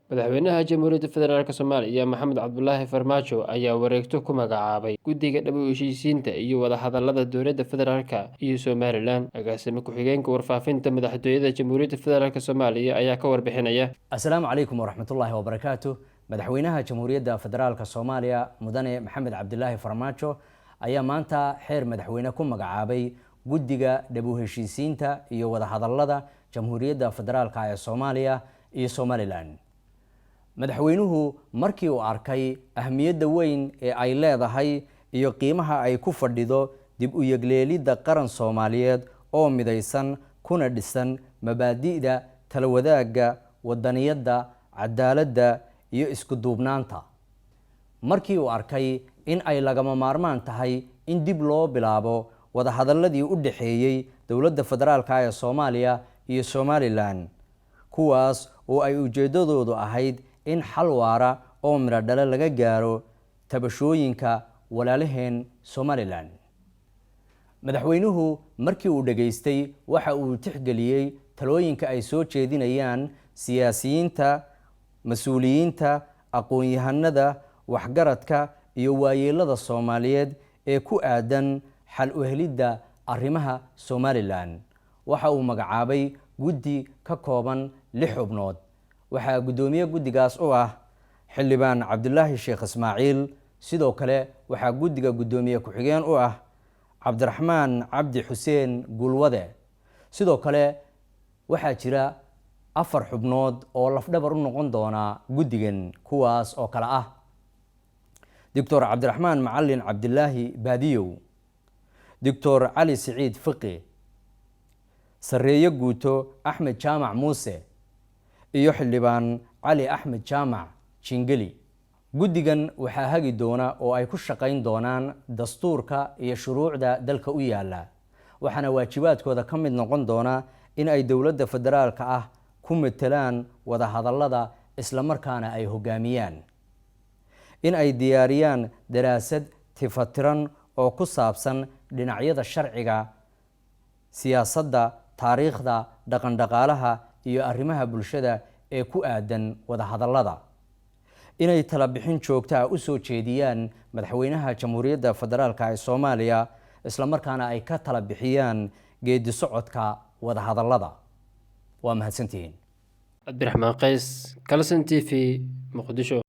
Madaxweynaha Jamhuuriyadda Federaalk Soomaaliya Maxamed Cabdulaahi Farmaajo ayaa wareegto ku magacaabay Guddiga Dib u Heshiisiinta iyo Wadahadallada Dowladda Federaalk iyo Somalilan. Agaasime ku-xigeenka warfaafinta madaxtooyada Jamhuuriyadda Federaalk Soomaaliya ayaa ka warbixinaya. Assalaamu calaykum waraxmatullaahi wabarakaatuh. Madaxweynaha Jamhuuriyadda Federaalk Soomaaliya Mudane Maxamed Cabdulaahi Farmaajo ayaa maanta xeer madaxweyne ku magacaabay Guddiga Dib u Heshiisiinta iyo Wadahadallada Jamhuuriyadda Federaalk ee Soomaaliya iyo Somalilan. Madaxweynuhu markii uu arkay ahmiyadda weyn ee ay leedahay iyo qiimaha ay ku fadhido dib u yegleelidda qaran Soomaaliyeed oo midaysan kuna dhisan mabaadi'da tala wadaagga, wadaniyadda, cadaaladda iyo isku duubnaanta. Markii uu arkay in ay lagama maarmaan tahay in dib loo bilaabo wadahadalladii u dhaxeeyay dowladda federaalk ee Soomaaliya iyo Somalilan, kuwaas oo ay ujeedadoodu ahayd in xal waara oo miro dhale laga gaaro tabashooyinka walaalaheen Somalilan. Madaxweynuhu markii uu dhageystay waxa uu tixgeliyay talooyinka ay soo jeedinayaan siyaasiyiinta, mas'uuliyiinta, aqoon-yahanada, waxgaradka iyo waayeelada Soomaaliyeed ee ku aadan xal u helidda arrimaha Somalilan. Waxa uu magacaabay guddi ka kooban 6 xubnood. waxaa gudoomiye guddigaas u ah xildhibaan Cabdulaahi Sheekh Ismaaciil. sidoo kale waxaa guddiga gudoomiye ku-xigeen u ah Cabdiraxmaan Cabdi Xuseen Gulwade. sidoo kale waxaa jira 4 xubnood oo lafdhabar u noqon doona guddigan, kuwaas oo kala ah Dr. Cabdiraxmaan Macalin Cabdilaahi Baadiyow, Dr. Cali Siciid Fiqi, Sareeye Guuto Axmed Jaamac Muuse iyo xildhibaan Cali Axmed Jaamac Jingeli. Guddigan waxaa hagi doona oo ay ku shaqayn doonaan dastuurka iyo shuruucda dalka u yaala, waxaana waajibaadkooda ka mid noqon doona in ay dowladda federaalka ah ku metelaan wadahadallada isla markaana ay hogaamiyaan, in ay diyaariyaan daraasad tifatiran oo ku saabsan dhinacyada sharciga, siyaasadda, taariikhda, dhaqan-dhaqaalaha iyo arrimaha bulshada ee ku aadan wadahadallada, inay tala bixin joogto ah u soo jeediyaan madaxweynaha Jamhuuriyadda Federaalk ee Soomaaliya isla markaana ay ka tala bixiyaan geedi socodka wadahadallada. waa mahadsantihiin. Cabdiraxmaan Qays, Kalson TV, Muqdisho.